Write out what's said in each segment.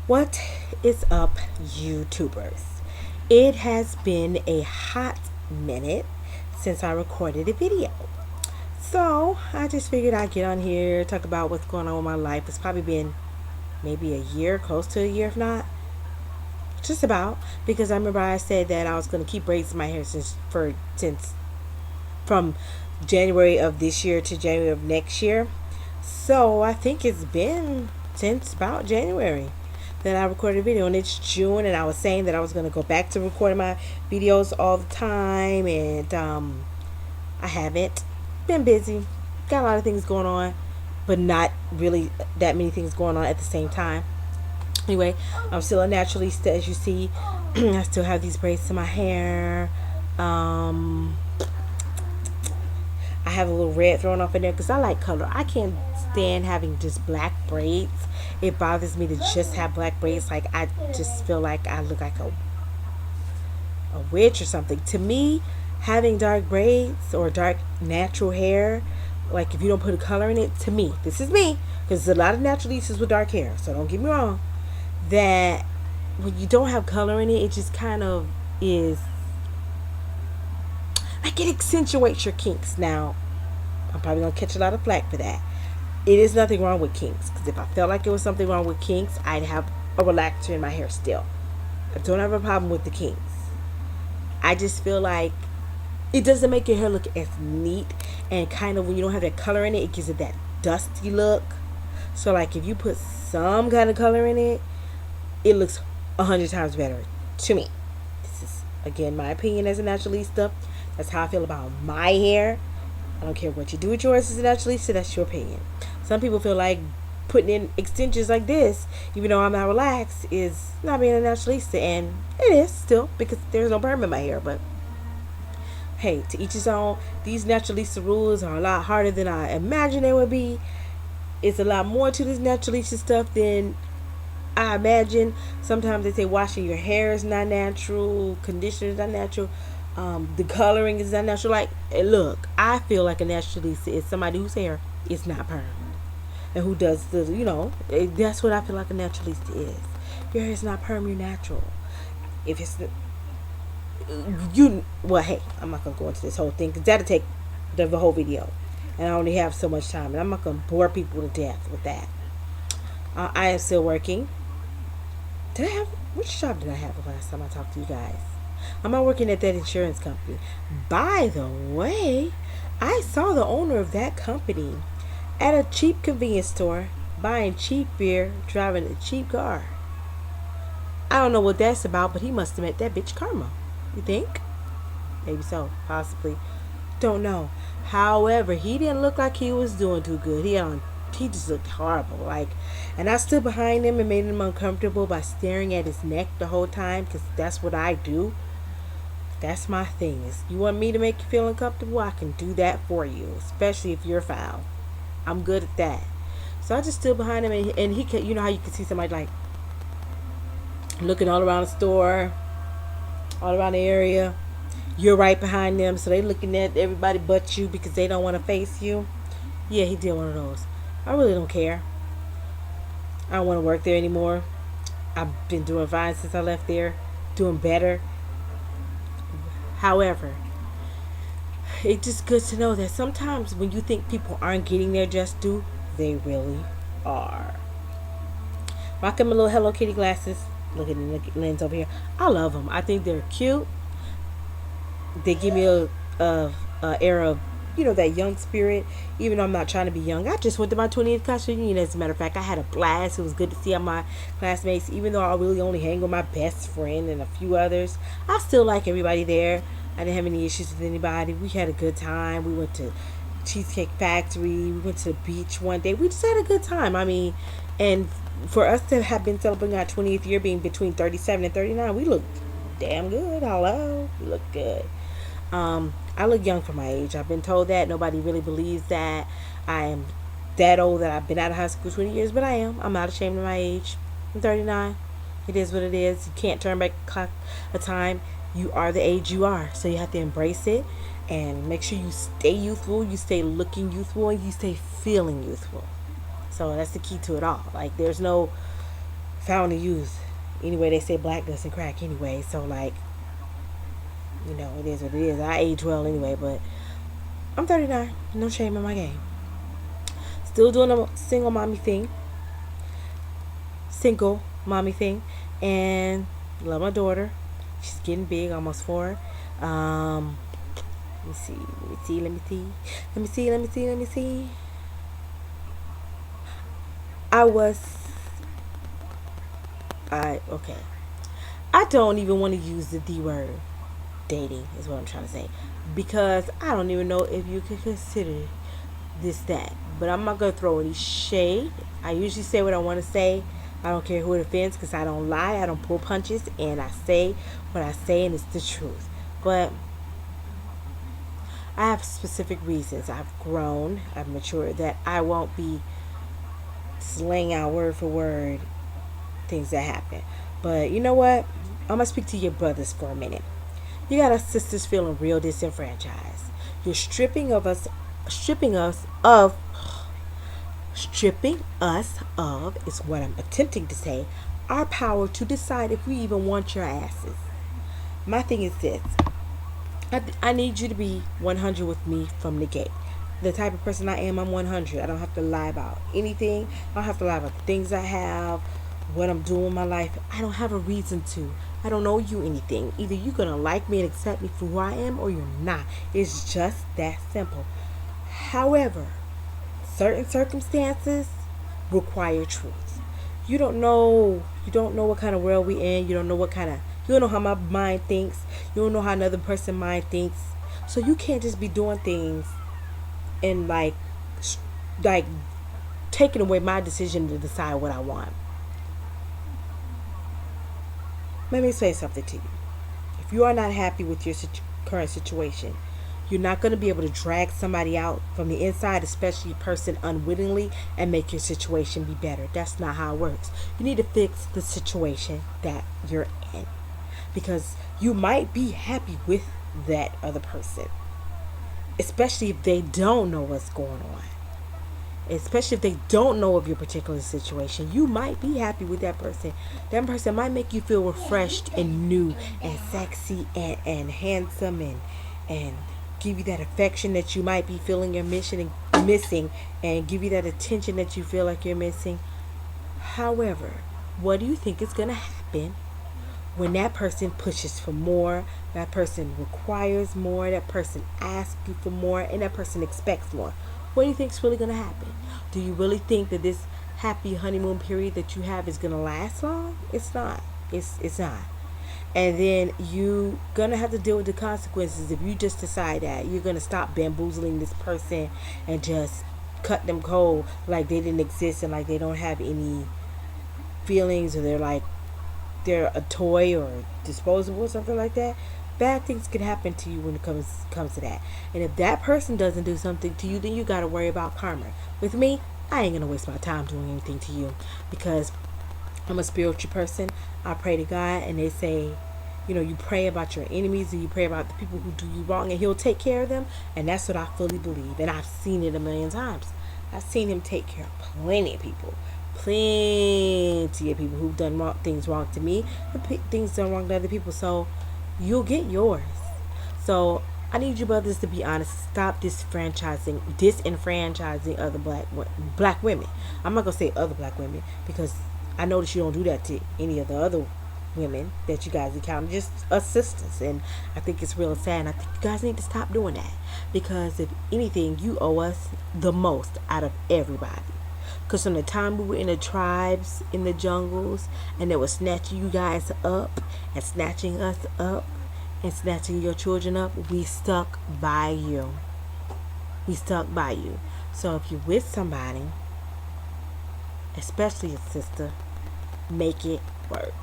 What is up, YouTubers? It has been a hot minute since I recorded a video. So I just figured I'd get on here, talk about what's going on with my life. It's probably been maybe a year, close to a year, if not. Just about. Because I remember I said that I was going to keep braiding my hair since from January of this year to January of next year. So I think it's been since about January that I recorded a video, and it's June, and I was saying that I was going to go back to recording my videos all the time, and I haven't. Been busy, got a lot of things going on, but not really that many things going on at the same time. Anyway, I'm still a naturalista, as you see. I still have these braids in my hair. Um, I have a little red thrown off in there because I like color. I can't stand having just black braids. It bothers me to just have black braids. Like, I just feel like I look like a witch or something. To me, having dark braids or dark natural hair, like if you don't put a color in it, to me, this is me, because there's a lot of naturalistas with dark hair, so don't get me wrong, that when you don't have color in it, it just kind of is like it accentuates your kinks. Now, I'm probably gonna catch a lot of flack for that. It is nothing wrong with kinks, because if I felt like it was something wrong with kinks, I'd have a relaxer in my hair still. I don't have a problem with the kinks. I just feel like it doesn't make your hair look as neat, and kind of when you don't have that color in it, it gives it that dusty look. So like if you put some kind of color in it, it looks 100 times better to me. This is again my opinion as a naturalista. That's how I feel about my hair. I don't care what you do with yours as a naturalista, that's your opinion. Some people feel like putting in extensions like this, even though I'm not relaxed, is not being a naturalista, and it is still, because there's no perm in my hair. But hey, to each his own. These naturalista rules are a lot harder than I imagined they would be. It's a lot more to this naturalista stuff than I imagine. Sometimes they say washing your hair is not natural, conditioner is not natural, the coloring is not natural. Like, look, I feel like a naturalista is somebody whose hair is not perm, and who does that's what I feel like a naturalista is. Your hair is not perm, you're natural. If it's well, hey, I'm not gonna go into this whole thing because that'll take the whole video, and I only have so much time, and I'm not gonna bore people to death with that. I am still working. Which job did I have the last time I talked to you guys? I'm not working at that insurance company. By the way, I saw the owner of that company at a cheap convenience store, buying cheap beer, driving a cheap car. I don't know what that's about, but he must have met that bitch Karma. You think? Maybe so, possibly. Don't know. However, he didn't look like he was doing too good. He just looked horrible. Like, and I stood behind him and made him uncomfortable by staring at his neck the whole time, because that's what I do. That's my thing. Is you want me to make you feel uncomfortable, I can do that for you, especially if you're foul. I'm good at that. So I just stood behind him, and he could, you know how you can see somebody like looking all around the store, all around the area. You're right behind them, so they looking at everybody but you because they don't want to face you. Yeah, he did one of those. I really don't care. I don't want to work there anymore. I've been doing fine since I left there, doing better. However, it's just good to know that sometimes when you think people aren't getting their just due, they really are. Rocking my little Hello Kitty glasses. Look at the lens over here. I love them. I think they're cute. They give me a era of, that young spirit. Even though I'm not trying to be young, I just went to my 20th class reunion. As a matter of fact, I had a blast. It was good to see all my classmates. Even though I really only hang with my best friend and a few others, I still like everybody there. I didn't have any issues with anybody. We had a good time. We went to Cheesecake Factory. We went to the beach one day. We just had a good time. I mean, and for us to have been celebrating our 20th year, being between 37 and 39, we look damn good. Hello, we look good. I look young for my age. I've been told that. Nobody really believes that I am that old, that I've been out of high school 20 years, but I am. I'm not ashamed of my age. I'm 39. It is what it is. You can't turn back a time. You are the age you are, so you have to embrace it and make sure you stay youthful, you stay looking youthful, and you stay feeling youthful. So that's the key to it all. Like, there's no found the youth. Anyway, they say black doesn't crack anyway. So, like, it is what it is. I age well anyway, but I'm 39. No shame in my game. Still doing a single mommy thing, and love my daughter. She's getting big, almost 4. Um, let me see. Let me see. Let me see. Let me see. Let me see. Let me see. I was. Okay. I don't even want to use the D word. Dating is what I'm trying to say, because I don't even know if you could consider this that. But I'm not gonna throw any shade. I usually say what I want to say. I don't care who it offends, because I don't lie. I don't pull punches, and I say what I say, and it's the truth. But I have specific reasons. I've grown. I've matured. That I won't be slaying out word for word things that happen. But you know what? I'm gonna speak to your brothers for a minute. You got us sisters feeling real disenfranchised. You're stripping us of is what I'm attempting to say, our power to decide if we even want your asses. My thing is this: I need you to be 100 with me from the gate. The type of person I am, I'm 100. I don't have to lie about anything. I don't have to lie about the things I have, what I'm doing in my life. I don't have a reason to. I don't owe you anything. Either you're going to like me and accept me for who I am, or you're not. It's just that simple. However, certain circumstances require truth. You don't know what kind of world we in. You don't know how my mind thinks. You don't know how another person's mind thinks. So you can't just be doing things and like taking away my decision to decide what I want. Let me say something to you. If you are not happy with your current situation, you're not going to be able to drag somebody out from the inside, especially a person unwittingly, and make your situation be better. That's not how it works. You need to fix the situation that you're in, because you might be happy with that other person, especially if they don't know what's going on. Especially if they don't know of your particular situation, you might be happy with that person. That person might make you feel refreshed and new and sexy and handsome, and give you that affection that you might be feeling you're missing, and give you that attention that you feel like you're missing. However, what do you think is going to happen when that person pushes for more, that person requires more, that person asks you for more, and that person expects more? What do you think is really going to happen? Do you really think that this happy honeymoon period that you have is going to last long? It's not. It's not. And then you gonna have to deal with the consequences if you just decide that you're gonna stop bamboozling this person and just cut them cold like they didn't exist, and like they don't have any feelings, or they're a toy or disposable or something like that. Bad things can happen to you when it comes to that. And if that person doesn't do something to you, then you gotta worry about karma. With me, I ain't gonna waste my time doing anything to you, because I'm a spiritual person. I pray to God, and they say, you pray about your enemies, and you pray about the people who do you wrong, and He'll take care of them. And that's what I fully believe. And I've seen it a million times. I've seen Him take care of plenty of people. Plenty of people who've done things wrong to me, and things done wrong to other people. So you'll get yours. So I need you brothers to be honest. Stop disenfranchising other black women. I'm not gonna say other black women, because I know that you don't do that to any of the other women that you guys encounter, just us sisters. And I think it's real sad, and I think you guys need to stop doing that, because if anything, you owe us the most out of everybody. Because from the time we were in the tribes, in the jungles, and they were snatching you guys up and snatching us up and snatching your children up, we stuck by you. So if you're with somebody, especially a sister, make it work.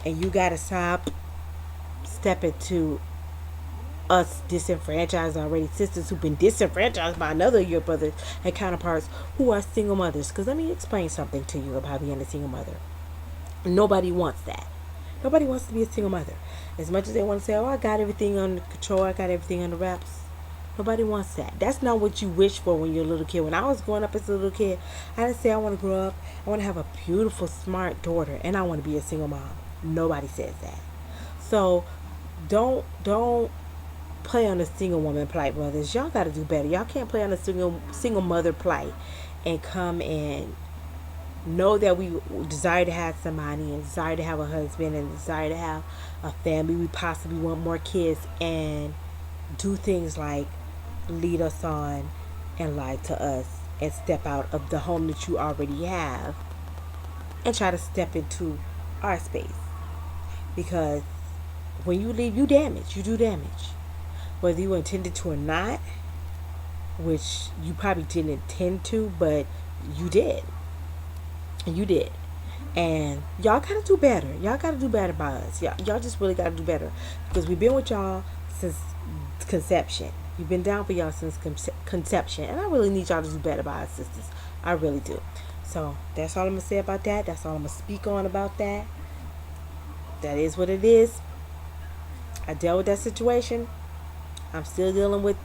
And you gotta stop stepping to us disenfranchised already sisters who've been disenfranchised by another of your brothers and counterparts who are single mothers. Because let me explain something to you about being a single mother. Nobody wants that. Nobody wants to be a single mother. As much as they want to say, oh, I got everything under control, I got everything under wraps, Nobody wants that. That's not what you wish for when you're a little kid. When I was growing up as a little kid, I didn't say I want to grow up. I want to have a beautiful, smart daughter, and I want to be a single mom. Nobody says that. So don't play on the single woman plight, brothers. Y'all got to do better. Y'all can't play on the single mother plight and come and know that we desire to have somebody and desire to have a husband and desire to have a family. We possibly want more kids and do things like lead us on and lie to us and step out of the home that you already have and try to step into our space. Because when you leave, you damage. You do damage. Whether you intended to or not, which you probably didn't intend to, but you did. You did. And y'all gotta do better. Y'all gotta do better by us. Y'all just really gotta do better. Because we've been with y'all since conception. We've been down for y'all since conception. And I really need y'all to do better by us, sisters. I really do. So that's all I'm gonna say about that. That's all I'm gonna speak on about that. That is what it is. I dealt with that situation. I'm still dealing with,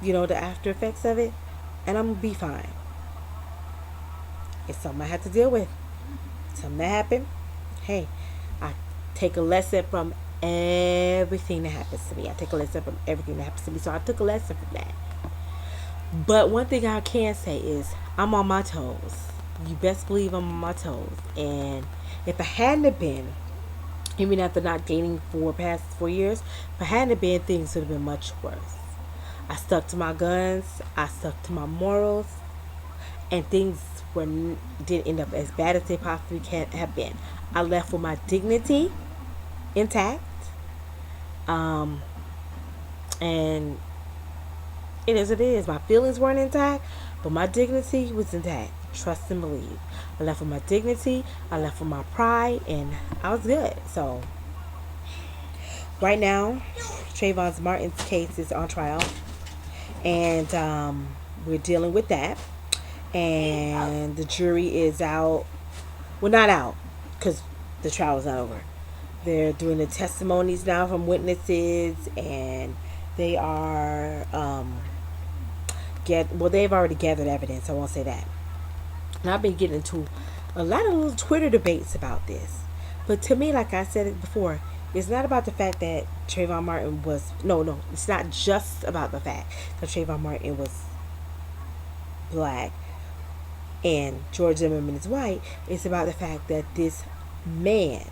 the after effects of it. And I'm gonna be fine. It's something I have to deal with. Something that happened. Hey, I take a lesson from everything that happens to me. I take a lesson from everything that happens to me. So I took a lesson from that. But one thing I can say is I'm on my toes. You best believe I'm on my toes. And if I hadn't have been, even after not dating for past 4 years, if I hadn't have been, things would have been much worse. I stuck to my guns. I stuck to my morals. And things didn't end up as bad as they possibly can have been. I left with my dignity intact. And it is what it is. My feelings weren't intact, but my dignity was intact. Trust and believe. I left with my dignity. I left with my pride, and I was good. So right now, Trayvon Martin's case is on trial, and we're dealing with that. And the jury is out. Well, not out, because the trial is not over. They're doing the testimonies now from witnesses, and they are they've already gathered evidence. I won't say that. And I've been getting into a lot of little Twitter debates about this. But to me, like I said it before, it's not about the fact that Trayvon Martin was no. It's not just about the fact that Trayvon Martin was black and George Zimmerman is white. It's about the fact that this man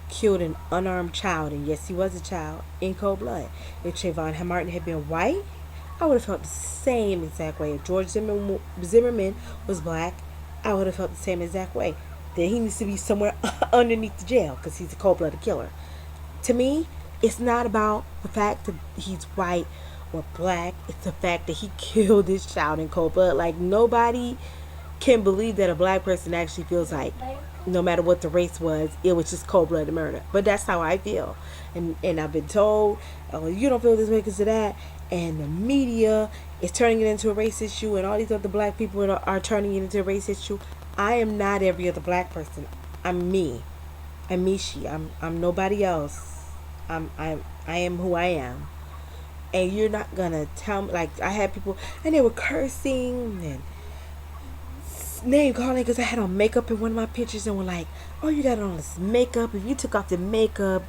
killed an unarmed child, and yes, he was a child, in cold blood. If Trayvon Martin had been white, I would have felt the same exact way. If George Zimmerman was black, I would have felt the same exact way. That he needs to be somewhere underneath the jail because he's a cold-blooded killer. To me, it's not about the fact that he's white or black. It's the fact that he killed this child in cold blood. Like, nobody can believe that a black person actually feels like, no matter what the race was, it was just cold-blooded murder. But that's how I feel. And I've been told, oh, you don't feel this way because of that. And the media is turning it into a race issue, and all these other black people are turning it into a race issue. I am not every other black person. I'm me. I'm Mishy. I'm nobody else. I am who I am. And you're not gonna tell me, like, I had people and they were cursing and name calling because I had on makeup in one of my pictures, and were like, oh, you got on this makeup. If you took off the makeup,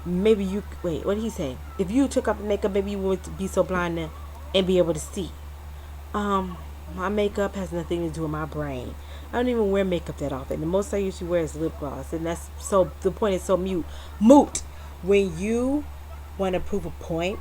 maybe you, wait, what did he say? If you took off the makeup, maybe you wouldn't be so blind and be able to see. My makeup has nothing to do with my brain. I don't even wear makeup that often. The most I usually wear is lip gloss, and that's so, the point is so moot. When you want to prove a point,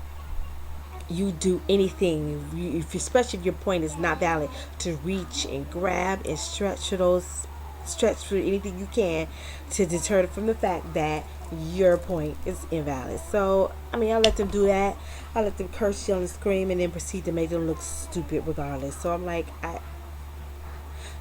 you do anything, especially if your point is not valid, to reach and grab and stretch for anything you can to deter it from the fact that your point is invalid. So, I mean, I let them do that. I let them curse, yell, and scream, and then proceed to make them look stupid regardless. So I'm like,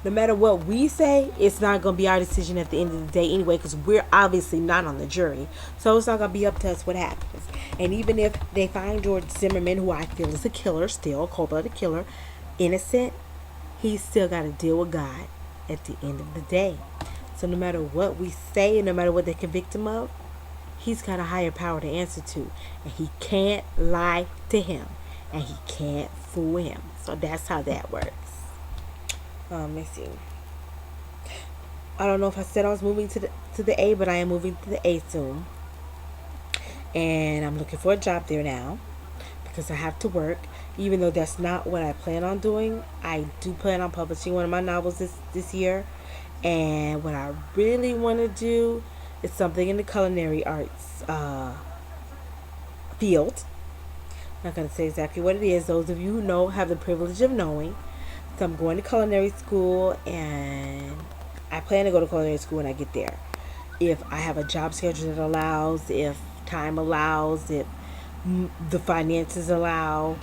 no matter what we say, it's not going to be our decision at the end of the day anyway, because we're obviously not on the jury. So it's not going to be up to us what happens. And even if they find George Zimmerman, who I feel is a killer, still a cold-blooded killer, innocent, he's still got to deal with God at the end of the day. So no matter what we say, and no matter what they convict him of, he's got a higher power to answer to. And he can't lie to him. and he can't fool him. So that's how that works. Let me see. I don't know if I said I was moving to the A, but I am moving to the A soon, and I'm looking for a job there now because I have to work. Even though that's not what I plan on doing, I do plan on publishing one of my novels this year. And what I really want to do is something in the culinary arts field. I'm not going to say exactly what it is. Those of you who know have the privilege of knowing. So I'm going to culinary school, and I plan to go to culinary school when I get there. If I have a job schedule that allows, if time allows, if the finances allow,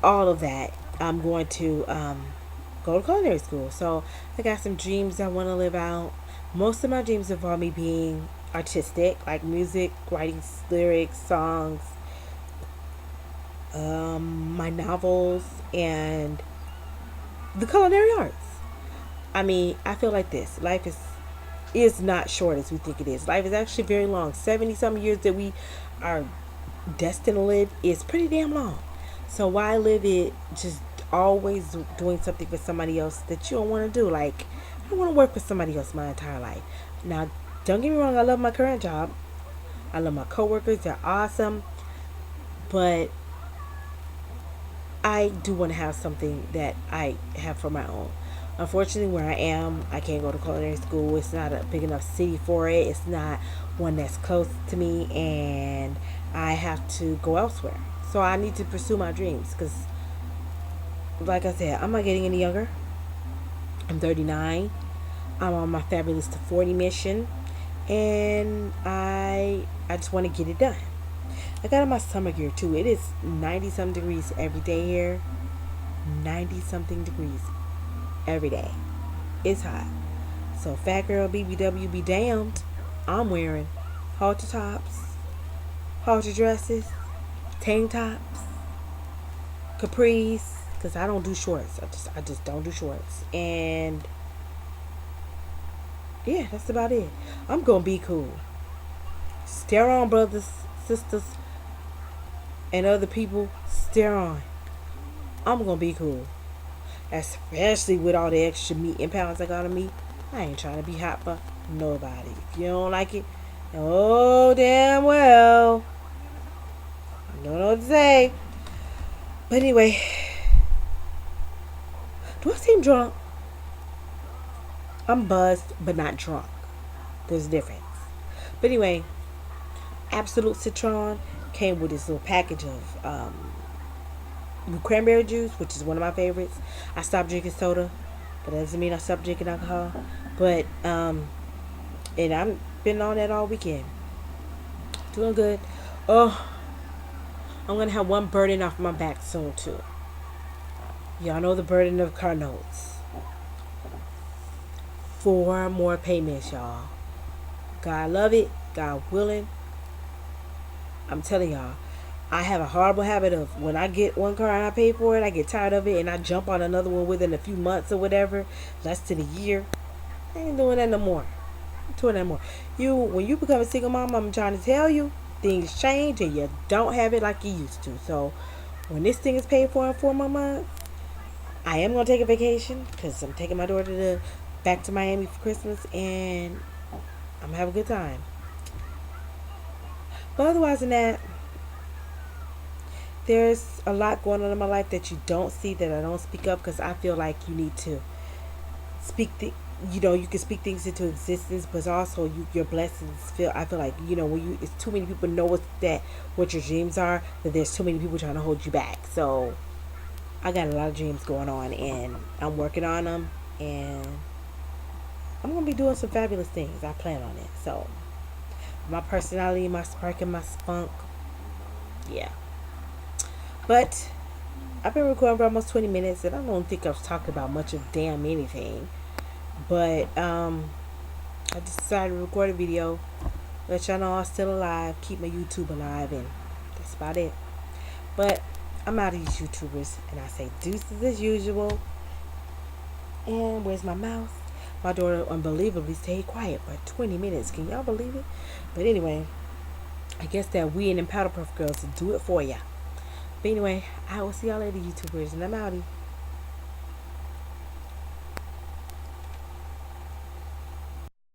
all of that, I'm going to go to culinary school. So I got some dreams I want to live out. Most of my dreams involve me being artistic, like music, writing lyrics, songs, my novels, and the culinary arts. I mean, I feel like this. Life is not short as we think it is. Life is actually very long. 70 some years that we are destined to live is pretty damn long. So why live it just always doing something for somebody else that you don't want to do? Like, I don't want to work for somebody else my entire life. Now, don't get me wrong, I love my current job. I love my coworkers, they're awesome. But I do want to have something that I have for my own. Unfortunately, where I am, I can't go to culinary school. It's not a big enough city for it. It's not one that's close to me, and I have to go elsewhere. So I need to pursue my dreams because, like I said, I'm not getting any younger. I'm 39. I'm on my fabulous to 40 mission, and I just want to get it done. I got on my summer gear too. It is 90 something degrees every day here. 90 something degrees every day. It's hot. So fat girl BBW be damned. I'm wearing halter tops, halter dresses, tank tops, capris, because I don't do shorts. I just don't do shorts. And yeah, that's about it. I'm gonna be cool. Stare on, brothers, sisters, and other people. Stare on. I'm gonna be cool. Especially with all the extra meat and pounds I got on me. I ain't trying to be hot for nobody. If you don't like it, oh damn well. I don't know what to say. But anyway, do I seem drunk? I'm buzzed, but not drunk. There's a difference. But anyway, Absolute Citron came with this little package of cranberry juice, which is one of my favorites. I stopped drinking soda, but that doesn't mean I stopped drinking alcohol. But and I've been on that all weekend. Doing good. Oh, I'm gonna have one burden off my back soon too. Y'all know the burden of car notes. 4 more payments, y'all. God love it. God willing. I'm telling y'all, I have a horrible habit of when I get one car and I pay for it, I get tired of it and I jump on another one within a few months or whatever, less than a year. I ain't doing that no more. Doing that more. When you become a single mom, I'm trying to tell you, things change and you don't have it like you used to. So when this thing is paid for in 4 more months, I am gonna take a vacation because I'm taking my daughter back to Miami for Christmas, and I'm gonna have a good time. But otherwise than that, there's a lot going on in my life that you don't see, that I don't speak up because I feel like you need to speak you can speak things into existence, but also your blessings I feel like, when it's too many people know what your dreams are, that there's too many people trying to hold you back. So I got a lot of dreams going on, and I'm working on them, and I'm gonna be doing some fabulous things. I plan on it. So my personality, my spark, and my spunk, yeah. But I've been recording for almost 20 minutes, and I don't think I've talked about much of damn anything. But I just decided to record a video, let y'all know I'm still alive, keep my YouTube alive, and that's about it. But I'm out of these YouTubers, and I say deuces as usual. And where's my mouse? My daughter unbelievably stayed quiet for 20 minutes. Can y'all believe it? But anyway, I guess that we and them Powder Puff Girls will do it for ya. But anyway, I will see y'all later, YouTubers, and I'm outie.